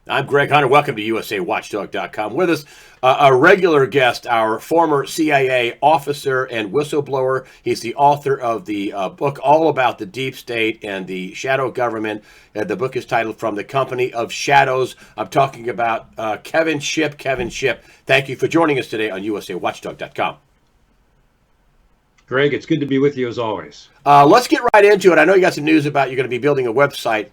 I'm Greg Hunter. Welcome to USAWatchdog.com. With us, a regular guest, our former CIA officer and whistleblower. He's the author of the book all about the deep state and the shadow government. The book is titled From the Company of Shadows. I'm talking about Kevin Shipp. Kevin Shipp, thank you for joining us today on USAWatchdog.com. Greg, it's good to be with you as always. Let's get right into it. I know you got some news about you're going to be building a website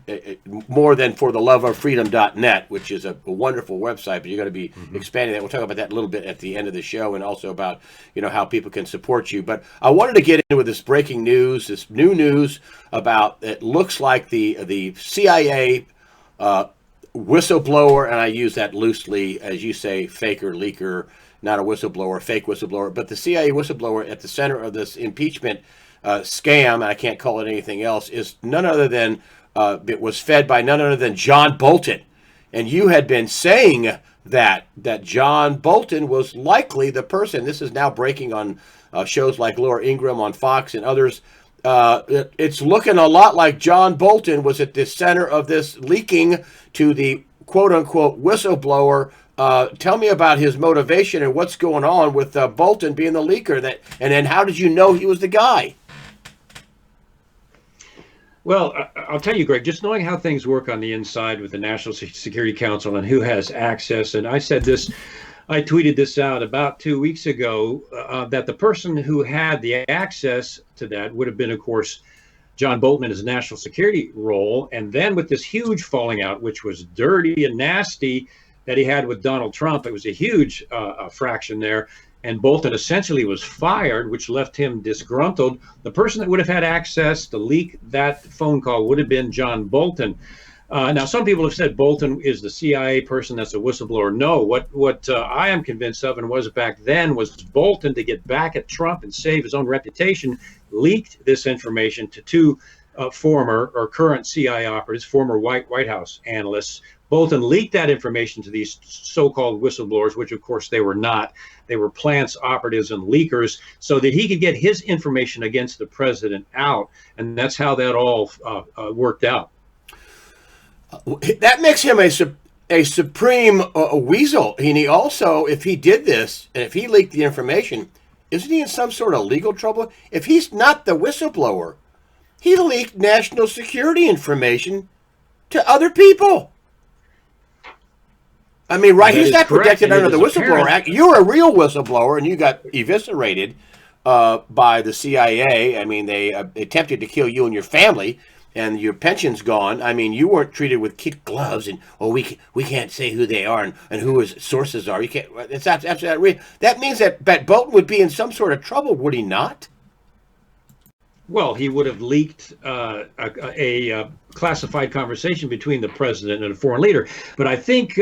more than for the love of freedom.net, which is a wonderful website, but you're going to be expanding that. We'll talk about that a little bit at the end of the show, and also about how people can support you. But I wanted to get into with this breaking news, this new news about it looks like the CIA whistleblower, and I use that loosely, as you say, faker, leaker, not a whistleblower, fake whistleblower, but the CIA whistleblower at the center of this impeachment scam, and I can't call it anything else, is none other than, it was fed by none other than John Bolton. And you had been saying that John Bolton was likely the person. This is now breaking on shows like Laura Ingraham on Fox and others. It's looking a lot like John Bolton was at the center of this leaking to the quote-unquote whistleblower. Tell me about his motivation and what's going on with Bolton being the leaker. And then how did you know he was the guy? Well, I'll tell you, Greg, just knowing how things work on the inside with the National Security Council and who has access, and I tweeted this out about 2 weeks ago, that the person who had the access to that would have been, of course, John Bolton in his national security role. And then with this huge falling out, which was dirty and nasty, that he had with Donald Trump, it was a huge fraction there. And Bolton essentially was fired, which left him disgruntled. The person that would have had access to leak that phone call would have been John Bolton. Now, some people have said Bolton is the CIA person that's a whistleblower. No, what I am convinced of and was back then was Bolton, to get back at Trump and save his own reputation, leaked this information to two former or current CIA operatives, former White House analysts. Bolton leaked that information to these so-called whistleblowers, which of course they were not. They were plants, operatives, and leakers, so that he could get his information against the president out. And that's how that all worked out. That makes him a supreme weasel. And he also, if he did this, and if he leaked the information, isn't he in some sort of legal trouble? If he's not the whistleblower, he leaked national security information to other people. I mean, right? He's not protected under the Whistleblower Act. You're a real whistleblower, and you got eviscerated by the CIA. I mean, they attempted to kill you and your family, and your pension's gone. I mean, you weren't treated with kid gloves, and we can't say who they are and who his sources are. You can't. It's absolutely real. That means that Bolton would be in some sort of trouble, would he not? Well, he would have leaked a classified conversation between the president and a foreign leader. But I think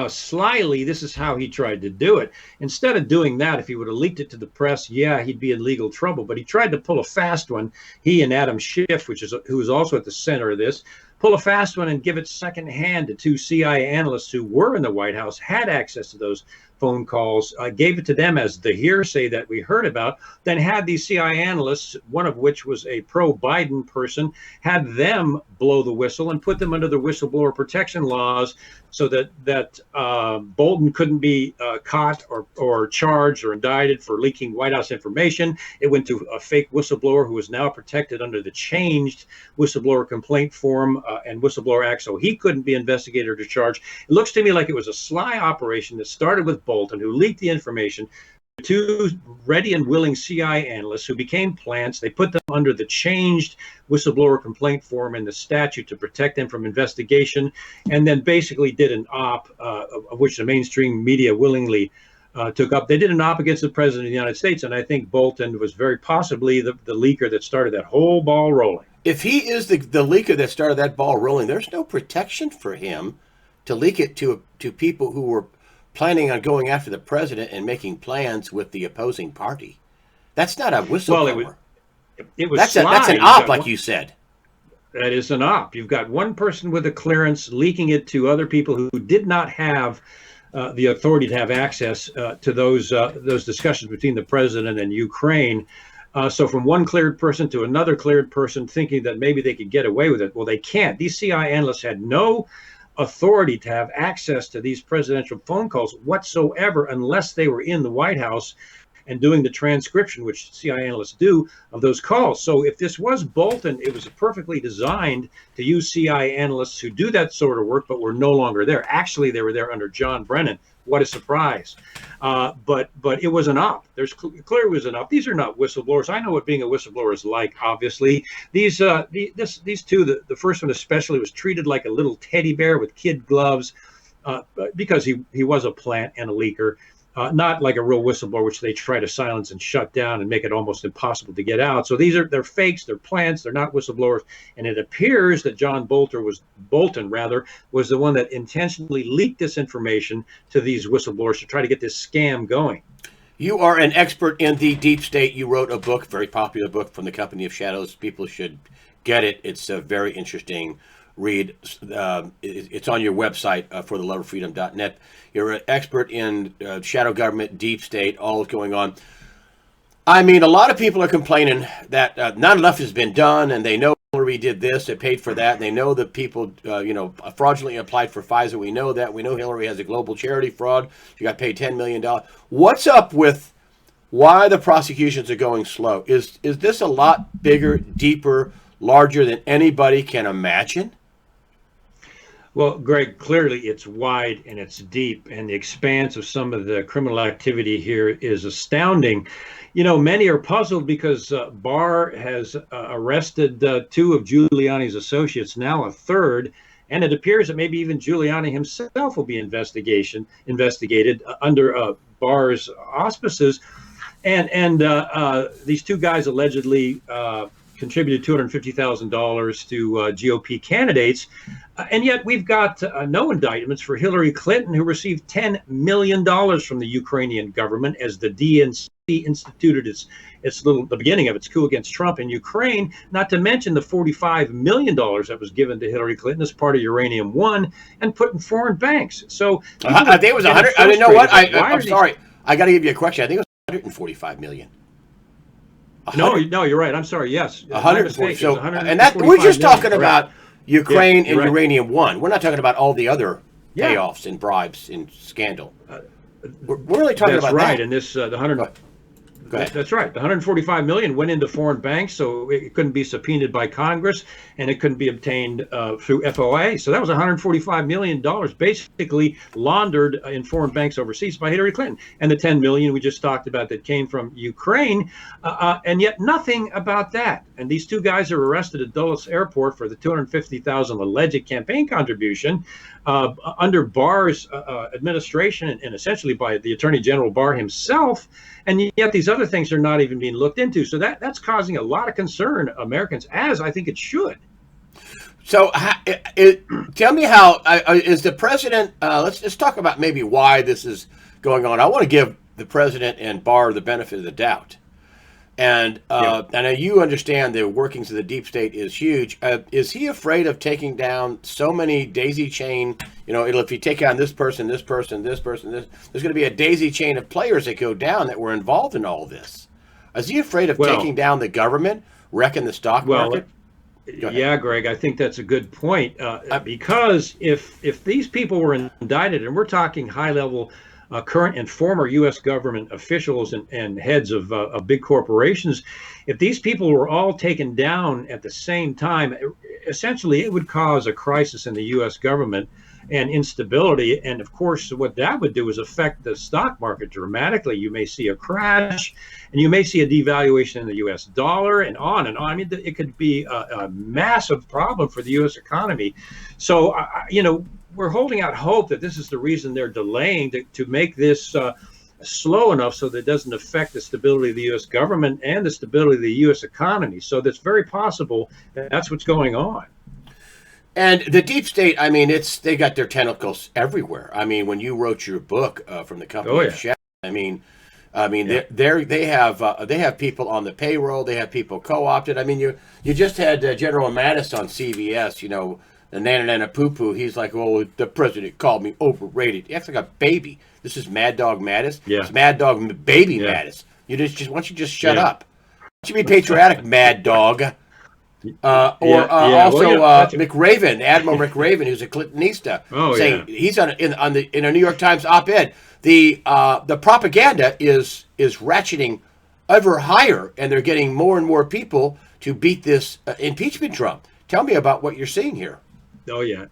slyly, this is how he tried to do it. Instead of doing that, if he would have leaked it to the press, yeah, he'd be in legal trouble. But he tried to pull a fast one. He and Adam Schiff, who is also at the center of this, pull a fast one and give it secondhand to two CIA analysts who were in the White House, had access to those phone calls, gave it to them as the hearsay that we heard about, then had these CIA analysts, one of which was a pro-Biden person, had them blow the whistle and put them under the whistleblower protection laws, so that Bolton couldn't be caught or charged or indicted for leaking White House information. It went to a fake whistleblower who is now protected under the changed whistleblower complaint form and Whistleblower Act, so he couldn't be investigated or charged. It looks to me like it was a sly operation that started with Bolton, who leaked the information. Two ready and willing CIA analysts who became plants. They put them under the changed whistleblower complaint form in the statute to protect them from investigation, and then basically did an op, of which the mainstream media willingly took up. They did an op against the president of the United States, and I think Bolton was very possibly the leaker that started that whole ball rolling. If he is the leaker that started that ball rolling, there's no protection for him to leak it to people who were planning on going after the president and making plans with the opposing party. That's not a whistleblower. Well, it was that's an op, like you said. That is an op. You've got one person with a clearance leaking it to other people who did not have the authority to have access to those discussions between the president and Ukraine. So from one cleared person to another cleared person, thinking that maybe they could get away with it. Well, they can't. These CIA analysts had no authority to have access to these presidential phone calls whatsoever unless they were in the White House and doing the transcription, which CIA analysts do, of those calls. So if this was Bolton, it was perfectly designed to use CIA analysts who do that sort of work, but were no longer there. Actually, they were there under John Brennan. What a surprise. But it was an op. There's clearly was an op. These are not whistleblowers. I know what being a whistleblower is like, obviously. These two, the first one especially, was treated like a little teddy bear with kid gloves because he was a plant and a leaker. Not like a real whistleblower, which they try to silence and shut down and make it almost impossible to get out. So they're fakes, they're plants, they're not whistleblowers. And it appears that John Bolton was the one that intentionally leaked this information to these whistleblowers to try to get this scam going. You are an expert in the deep state. You wrote a book, very popular book, from the Company of Shadows. People should get it. It's a very interesting read. It's on your website, for theloveofreedom.net. You're an expert in shadow government, deep state, all that's going on. I mean, a lot of people are complaining that not enough has been done, and they know Hillary did this, they paid for that, and they know that people, fraudulently applied for FISA. We know that. We know Hillary has a global charity fraud. She got paid $10 million. What's up with why the prosecutions are going slow? Is this a lot bigger, deeper, larger than anybody can imagine? Well, Greg, clearly it's wide and it's deep, and the expanse of some of the criminal activity here is astounding. Many are puzzled because Barr has arrested two of Giuliani's associates, now a third, and it appears that maybe even Giuliani himself will be investigated under Barr's auspices. And these two guys allegedly contributed $250,000 to GOP candidates. And yet we've got no indictments for Hillary Clinton, who received $10 million from the Ukrainian government as the DNC instituted the beginning of its coup against Trump in Ukraine, not to mention the $45 million that was given to Hillary Clinton as part of Uranium One and put in foreign banks. So I think it was 100. I mean, you know what? I'm sorry. I got to give you a question. I think it was 145 million. No, you're right. I'm sorry. Yes, 140. So, and that we're just talking about Ukraine and Uranium One. We're not talking about all the other payoffs and bribes and scandal. We're really talking about right. that. And this the 100. Go ahead. That's right. The 145 million went into foreign banks, so it couldn't be subpoenaed by Congress, and it couldn't be obtained through FOA. So that was 145 million dollars, basically laundered in foreign banks overseas by Hillary Clinton. And the 10 million we just talked about that came from Ukraine, and yet nothing about that. And these two guys are arrested at Dulles Airport for the 250,000 alleged campaign contribution under Barr's administration, and essentially by the Attorney General Barr himself. And yet these other things are not even being looked into. So that's causing a lot of concern, Americans, as I think it should. So tell me how is the president, let's talk about maybe why this is going on. I want to give the president and Barr the benefit of the doubt. And I know you understand the workings of the deep state is huge. Is he afraid of taking down so many daisy chain? If you take on this person, there's going to be a daisy chain of players that go down that were involved in all this. Is he afraid of taking down the government, wrecking the stock market? Yeah, Greg, I think that's a good point. Because if these people were indicted, and we're talking high-level current and former U.S. government officials and heads of big corporations, if these people were all taken down at the same time, essentially it would cause a crisis in the U.S. government and instability. And of course, what that would do is affect the stock market dramatically. You may see a crash, and you may see a devaluation in the U.S. dollar, and on and on. I mean, it could be a massive problem for the U.S. economy. So, we're holding out hope that this is the reason they're delaying to make this slow enough so that it doesn't affect the stability of the U.S. government and the stability of the U.S. economy. So that's very possible that that's what's going on. And the deep state, I mean, they got their tentacles everywhere. I mean, when you wrote your book from the Company of Shadows, they have people on the payroll. They have people co-opted. I mean, you just had General Mattis on CBS. The nana poo-poo, he's like, oh, the president called me overrated. He acts like a baby. This is Mad Dog Mattis. Yeah. It's Mad Dog Baby Mattis. Why don't you just shut up? Why don't you be patriotic, Mad Dog? Yeah. Well, Also yeah, that's McRaven, Admiral McRaven, who's a Clintonista, oh saying yeah. he's in a New York Times op-ed. The propaganda is ratcheting ever higher, and they're getting more and more people to beat this impeachment drum. Tell me about what you're seeing here. Oh yeah.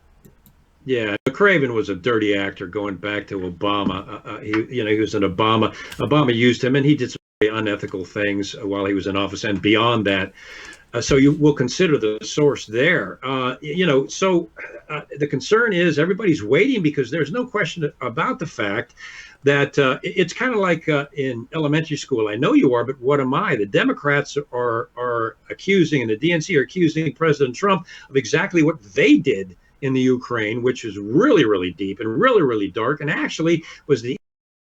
Yeah, McRaven was a dirty actor going back to Obama. He was an Obama. Obama used him, and he did some very unethical things while he was in office, and beyond that. So you will consider the source there. The concern is everybody's waiting because there's no question about the fact that it's kind of like in elementary school. I know you are, but what am I? The Democrats are accusing, and the DNC are accusing President Trump of exactly what they did in the Ukraine, which is really, really deep and really, really dark, and actually was the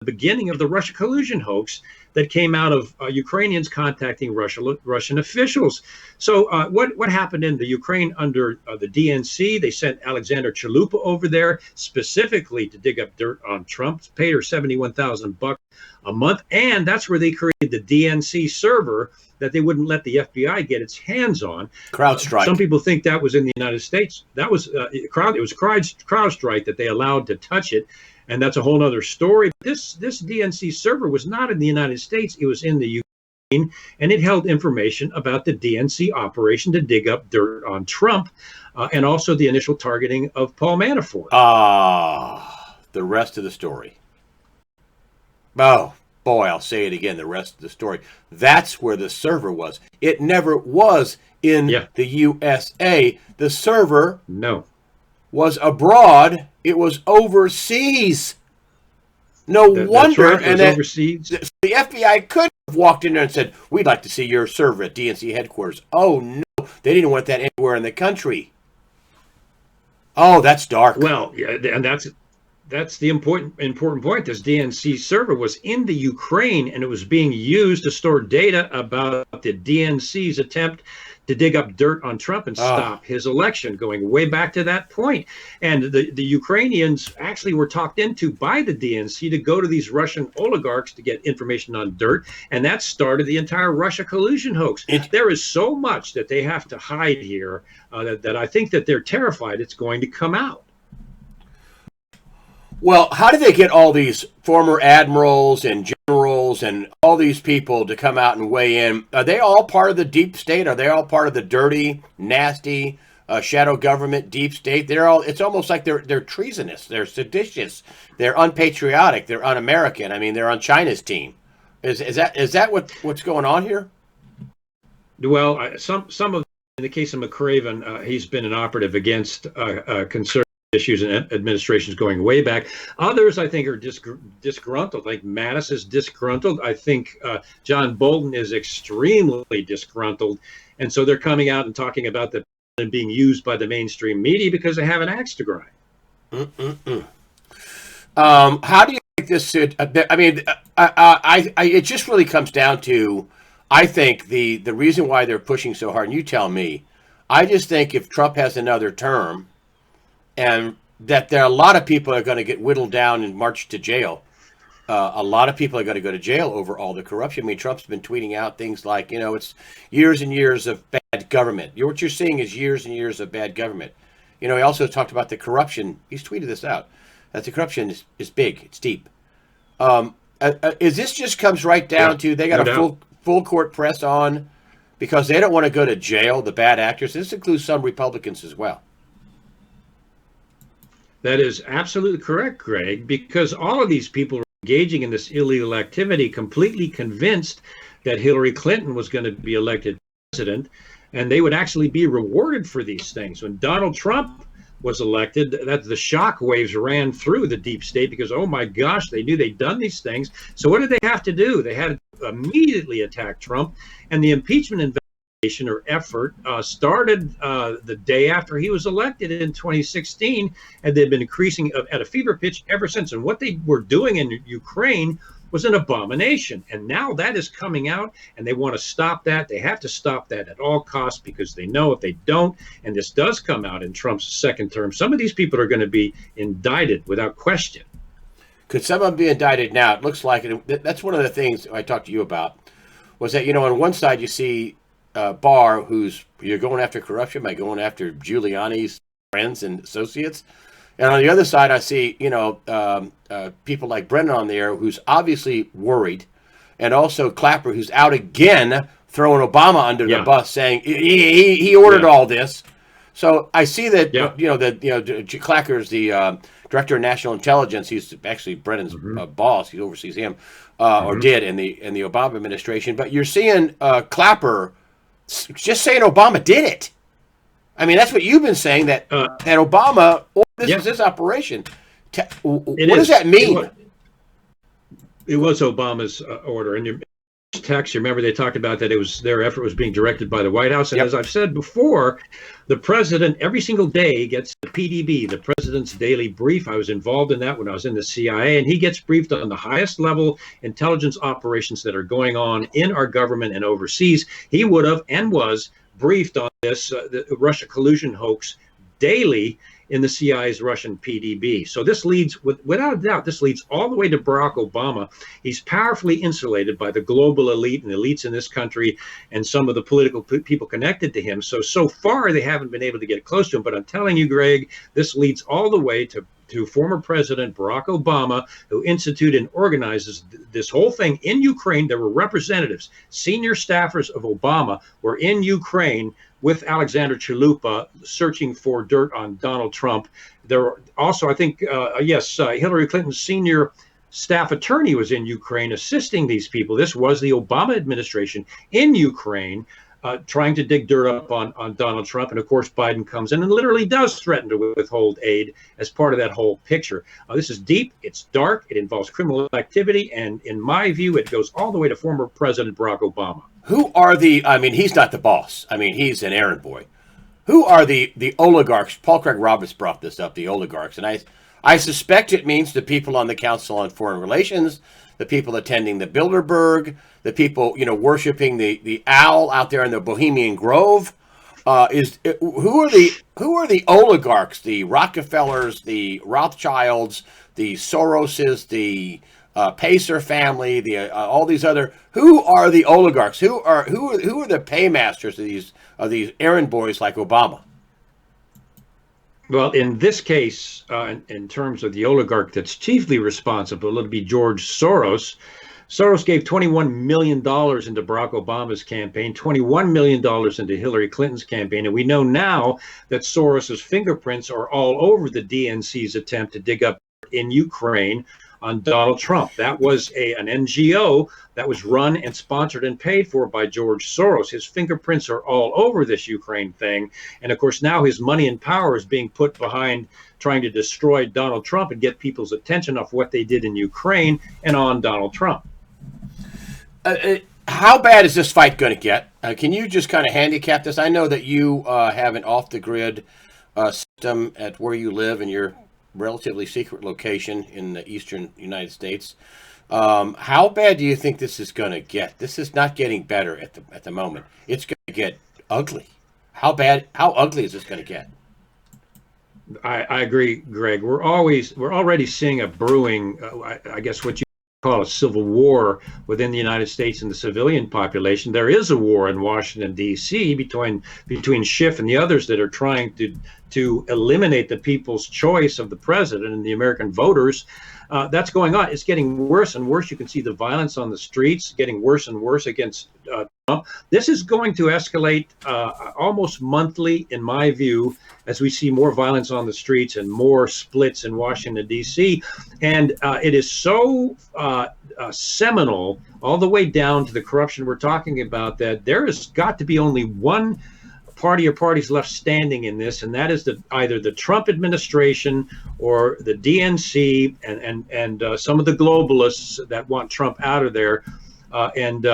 beginning of the Russia collusion hoax that came out of Ukrainians contacting Russian officials. So what happened in the Ukraine under the DNC? They sent Alexander Chalupa over there specifically to dig up dirt on Trump. Paid her $71,000 a month, and that's where they created the DNC server that they wouldn't let the FBI get its hands on. CrowdStrike. Some people think that was in the United States. That was it was CrowdStrike that they allowed to touch it. And that's a whole other story. This DNC server was not in the United States. It was in the Ukraine, and it held information about the DNC operation to dig up dirt on Trump and also the initial targeting of Paul Manafort. The rest of the story. Oh, boy, I'll say it again, the rest of the story. That's where the server was. It never was in the USA. The server was abroad. It was overseas. No wonder. That's right. It was overseas. The FBI could have walked in there and said, "We'd like to see your server at DNC headquarters." Oh, no. They didn't want that anywhere in the country. Oh, that's dark. Well, yeah, and that's the important point. This DNC server was in the Ukraine, and it was being used to store data about the DNC's attempt to dig up dirt on Trump and stop his election, going way back to that point. And the Ukrainians actually were talked into by the DNC to go to these Russian oligarchs to get information on dirt, and that started the entire Russia collusion hoax. There is so much that they have to hide here that I think that they're terrified it's going to come out. Well, how did they get all these former admirals and generals and all these people to come out and weigh in? Are they all part of the deep state? Are they all part of the dirty, nasty, shadow government deep state? It's almost like they're treasonous, they're seditious, they're unpatriotic, they're un-American. I mean, they're on China's team. Is that what's going on here? Well, some of, in the case of McRaven, he's been an operative against conservative issues and administrations going way back. Others, I think, are disgruntled. Like Mattis is disgruntled. I think John Bolton is extremely disgruntled. And so they're coming out and talking about the president being used by the mainstream media because they have an axe to grind. How do you think this should... I mean, it just really comes down to, I think, the reason why they're pushing so hard, and you tell me, I just think if Trump has another term, and that there are a lot of people are going to get whittled down and marched to jail. A lot of people are going to go to jail over all the corruption. I mean, Trump's been tweeting out things like, it's years and years of bad government. What you're seeing is years and years of bad government. He also talked about the corruption. He's tweeted this out, that the corruption is big. It's deep. Is this just comes right down to they got a full court press on because they don't want to go to jail, the bad actors. This includes some Republicans as well. That is absolutely correct, Greg, because all of these people are engaging in this illegal activity, completely convinced that Hillary Clinton was going to be elected president, and they would actually be rewarded for these things. When Donald Trump was elected, that the shock waves ran through the deep state because, oh my gosh, they knew they'd done these things. So what did they have to do? They had to immediately attack Trump, and the impeachment investigation or effort started the day after he was elected in 2016, and they've been increasing at a fever pitch ever since. And what they were doing in Ukraine was an abomination. And now that is coming out, and they want to stop that. They have to stop that at all costs because they know if they don't, and this does come out in Trump's second term, some of these people are going to be indicted without question. Could some of them be indicted now? It looks like it. That's one of the things I talked to you about, was that, on one side you see Barr, you're going after corruption by going after Giuliani's friends and associates. And on the other side, I see, people like Brennan on there who's obviously worried, and also Clapper, who's out again throwing Obama under the bus, saying he ordered all this. So I see that Clacker's the director of national intelligence. He's actually Brennan's boss. He oversees him, or did in the Obama administration. But you're seeing Clapper just saying Obama did it. I mean, that's what you've been saying, that Obama, this is his operation. What does that mean? It was Obama's order. And your text, you remember they talked about that their effort was being directed by the White House. And as I've said before, the president every single day gets the PDB, the president's daily brief. I was involved in that when I was in the CIA, and he gets briefed on the highest level intelligence operations that are going on in our government and overseas. He would have and was briefed on this the Russia collusion hoax daily in the CIA's Russian PDB. So this leads, without a doubt, this leads all the way to Barack Obama. He's powerfully insulated by the global elite and elites in this country and some of the political people connected to him. So far, they haven't been able to get close to him. But I'm telling you, Greg, this leads all the way to former President Barack Obama, who instituted and organizes this whole thing in Ukraine. There were representatives, senior staffers of Obama were in Ukraine with Alexander Chalupa searching for dirt on Donald Trump. There were also, I think, Hillary Clinton's senior staff attorney was in Ukraine assisting these people. This was the Obama administration in Ukraine trying to dig dirt up on Donald Trump. And of course, Biden comes in and literally does threaten to withhold aid as part of that whole picture. This is deep, it's dark, it involves criminal activity. And in my view, it goes all the way to former President Barack Obama. Who are he's not the boss. I mean, he's an errand boy. Who are the oligarchs? Paul Craig Roberts brought this up, the oligarchs. And I suspect it means the people on the Council on Foreign Relations, the people attending the Bilderberg, the people, worshiping the owl out there in the Bohemian Grove. Who are the oligarchs? The Rockefellers, the Rothschilds, the Soroses, the Pacer family, all these other. Who are the oligarchs? Who are the paymasters of these errand boys like Obama? Well, in this case, in terms of the oligarch that's chiefly responsible, it'll be George Soros. Soros gave $21 million into Barack Obama's campaign, $21 million into Hillary Clinton's campaign. And we know now that Soros's fingerprints are all over the DNC's attempt to dig up in Ukraine on Donald Trump. That was an NGO that was run and sponsored and paid for by George Soros. His fingerprints are all over this Ukraine thing. And of course, now his money and power is being put behind trying to destroy Donald Trump and get people's attention off what they did in Ukraine and on Donald Trump. How bad is this fight going to get? Can you just kind of handicap this? I know that you have an off-the-grid system at where you live in your relatively secret location in the eastern United States. How bad do you think this is going to get? This is not getting better at the moment. It's going to get ugly. How ugly is this going to get? I agree, Greg. We're already seeing a brewing, I guess what you call a civil war within the United States and the civilian population. There is a war in Washington, D.C. between Schiff and the others that are trying to eliminate the people's choice of the president and the American voters. That's going on. It's getting worse and worse. You can see the violence on the streets getting worse and worse against Trump. This is going to escalate almost monthly, in my view, as we see more violence on the streets and more splits in Washington, D.C. And it is so seminal all the way down to the corruption we're talking about that there has got to be only one party or parties left standing in this, and that is either the Trump administration or the DNC and some of the globalists that want Trump out of there, and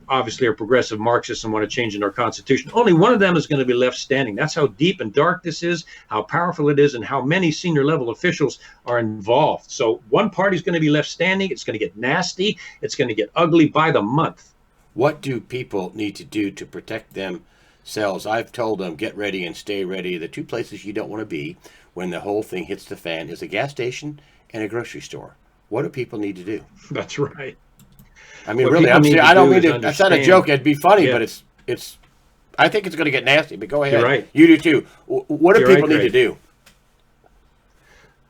obviously are progressive Marxists and want to change in our Constitution. Only one of them is going to be left standing. That's how deep and dark this is, how powerful it is, and how many senior level officials are involved. So one party is going to be left standing. It's going to get nasty. It's going to get ugly by the month. What do people need to do to protect themselves? I've told them, get ready and stay ready. The two places you don't want to be when the whole thing hits the fan is a gas station and a grocery store. What do people need to do? That's right. I mean, really, I don't mean to. That's not a joke. It'd be funny, but it's I think it's going to get nasty. But go ahead. You're right. You do too. What do You're people right, need to Greg. do?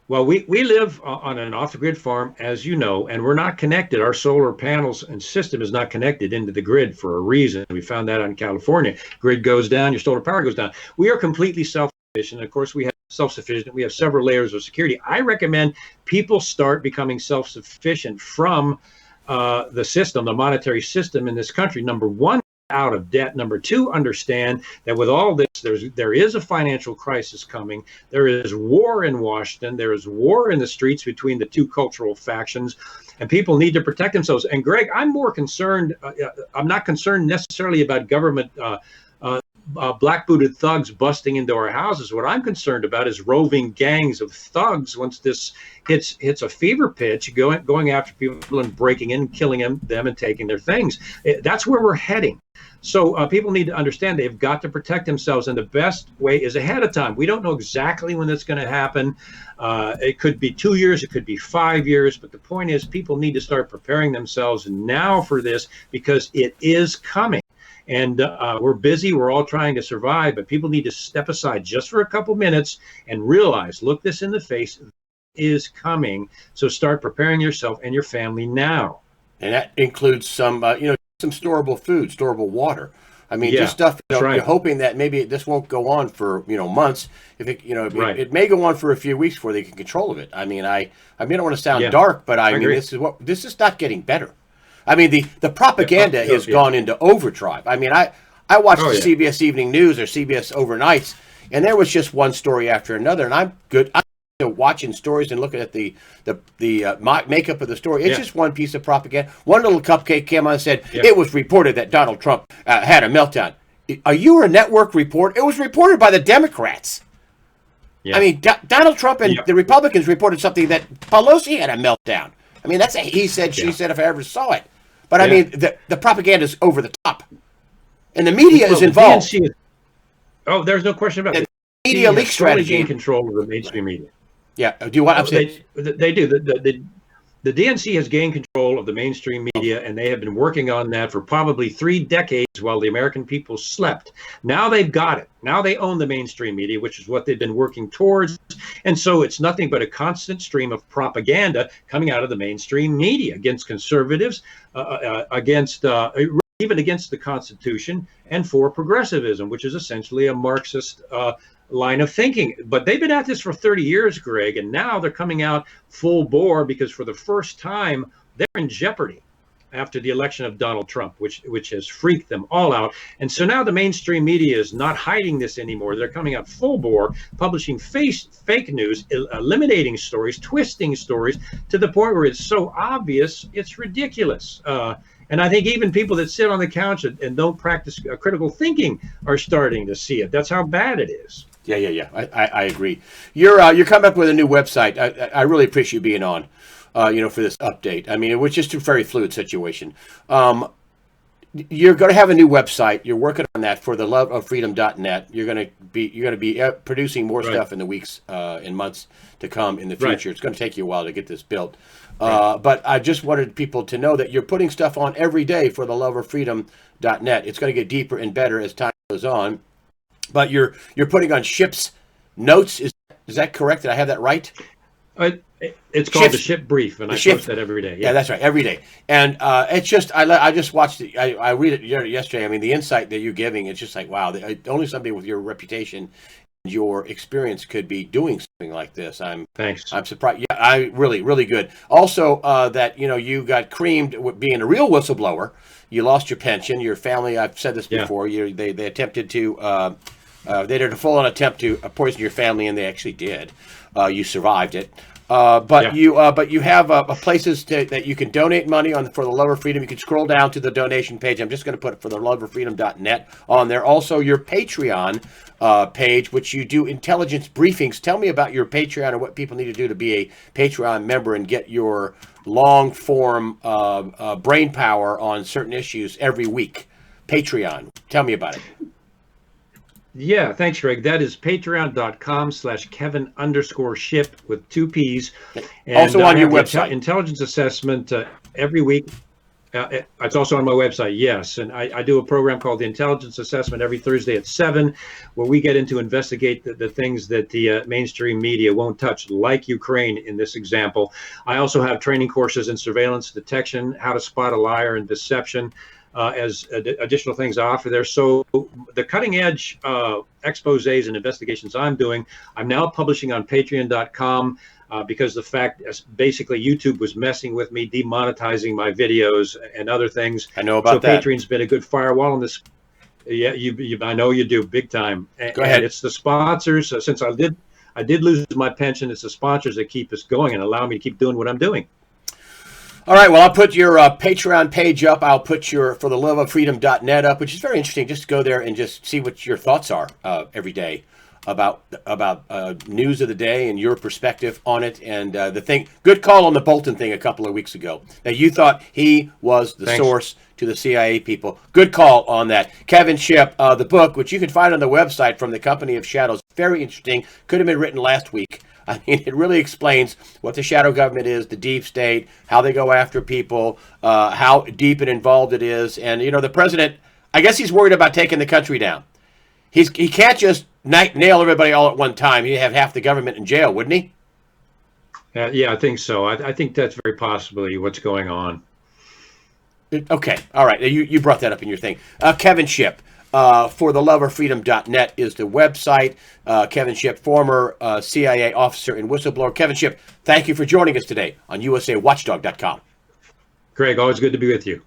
Well, we live on an off-the-grid farm, as you know, and we're not connected. Our solar panels and system is not connected into the grid for a reason. We found that out in California. Grid goes down, your solar power goes down. We are completely self-sufficient. Of course, we have self-sufficient. We have several layers of security. I recommend people start becoming self-sufficient from the system, the monetary system in this country. Number one, out of debt. Number two, understand that with all this, there is a financial crisis coming. There is war in Washington. There is war in the streets between the two cultural factions, and people need to protect themselves. And Greg, I'm more concerned. I'm not concerned necessarily about government black-booted thugs busting into our houses. What I'm concerned about is roving gangs of thugs. Once this hits a fever pitch, going after people and breaking in, killing them and taking their things. That's where we're heading. So people need to understand they've got to protect themselves, and the best way is ahead of time. We don't know exactly when that's going to happen. It could be 2 years, it could be 5 years, but the point is people need to start preparing themselves now for this because it is coming. And we're busy. We're all trying to survive, but people need to step aside just for a couple minutes and realize, look this in the face, it is coming. So start preparing yourself and your family now. And that includes some, some storable food, storable water. I mean, just stuff. Right. You're hoping that maybe this won't go on for months. If it, Right. it may go on for a few weeks before they get control of it. I mean, I don't want to sound dark, but I mean, agree. this is not getting better. I mean, the propaganda has gone into overdrive. I mean, I watched the CBS Evening News or CBS Overnights, and there was just one story after another. And I'm watching stories and looking at the makeup of the story. It's just one piece of propaganda. One little cupcake came on and said, it was reported that Donald Trump had a meltdown. Are you a network report? It was reported by the Democrats. Yeah. I mean, Donald Trump and the Republicans reported something that Pelosi had a meltdown. I mean, that's a he said, she said if I ever saw it. But I mean, the propaganda is over the top. And the media is involved. There's no question about it. The media leak strategy. Gain control of the mainstream media. Yeah. Do you want to They do. The DNC has gained control of the mainstream media, and they have been working on that for probably 3 decades while the American people slept. Now they've got it. Now they own the mainstream media, which is what they've been working towards. And so it's nothing but a constant stream of propaganda coming out of the mainstream media against conservatives, even against the Constitution, and for progressivism, which is essentially a Marxist line of thinking. But they've been at this for 30 years, Greg, and now they're coming out full bore because for the first time they're in jeopardy after the election of Donald Trump, which has freaked them all out. And so now the mainstream media is not hiding this anymore. They're coming out full bore, publishing fake news, eliminating stories, twisting stories to the point where it's so obvious it's ridiculous. And I think even people that sit on the couch and don't practice critical thinking are starting to see it. That's how bad it is. Yeah. I agree. You're coming up with a new website. I really appreciate you being on, for this update. I mean, it was just a very fluid situation. You're going to have a new website. You're working on that for the loveoffreedom.net. You're going to be producing more stuff in the weeks and months to come in the future. Right. It's going to take you a while to get this built. But I just wanted people to know that you're putting stuff on every day for the loveoffreedom.net. It's going to get deeper and better as time goes on. But you're putting on Shipp's notes. Is that correct? Did I have that right? It's called the Shipp Brief, and I post that every day. Yeah, that's right, every day. And it's just I just watched it. I read it yesterday. I mean, the insight that you're giving, it's just like, wow. Only somebody with your reputation and your experience could be doing something like this. Thanks. I'm surprised. Yeah, I really good. Also, that you got creamed with being a real whistleblower. You lost your pension. Your family. I've said this before. They attempted to. They did a full-on attempt to poison your family, and they actually did. You survived it. But you have places that you can donate money for the Love of Freedom. You can scroll down to the donation page. I'm just going to put it for the loveoffreedom.net on there. Also, your Patreon page, which you do intelligence briefings. Tell me about your Patreon and what people need to do to be a Patreon member and get your long-form brain power on certain issues every week. Patreon. Tell me about it. Yeah, thanks, Greg. That is patreon.com/Kevin_Shipp with 2 P's. And also on your website. Intelligence assessment every week. It's also on my website, yes. And I do a program called the Intelligence Assessment every Thursday at 7, where we get into investigate the things that the mainstream media won't touch, like Ukraine in this example. I also have training courses in surveillance detection, how to spot a liar and deception, as additional things I offer there. So the cutting edge exposés and investigations I'm doing, I'm now publishing on patreon.com. Because the fact, basically, YouTube was messing with me, demonetizing my videos and other things. I know about that. So Patreon's been a good firewall on this. Yeah, I know you do, big time. Go ahead. And it's the sponsors. Since I did lose my pension, it's the sponsors that keep us going and allow me to keep doing what I'm doing. All right, well, I'll put your Patreon page up. I'll put your fortheloveoffreedom.net up, which is very interesting. Just go there and just see what your thoughts are every day about news of the day and your perspective on it. And the thing, good call on the Bolton thing a couple of weeks ago. Now, you thought he was the source to the CIA people. Good call on that. Kevin Shipp, the book, which you can find on the website from the Company of Shadows, very interesting. Could have been written last week. I mean, it really explains what the shadow government is, the deep state, how they go after people, how deep and involved it is. And, you know, the president, I guess he's worried about taking the country down. He can't just nail everybody all at one time. He'd have half the government in jail, wouldn't he? Yeah, I think so. I think that's very possibly what's going on. Okay. All right. You brought that up in your thing. Kevin Shipp, fortheloveoffreedom.net is the website. Kevin Shipp, former CIA officer and whistleblower. Kevin Shipp, thank you for joining us today on USAWatchdog.com. Craig, always good to be with you.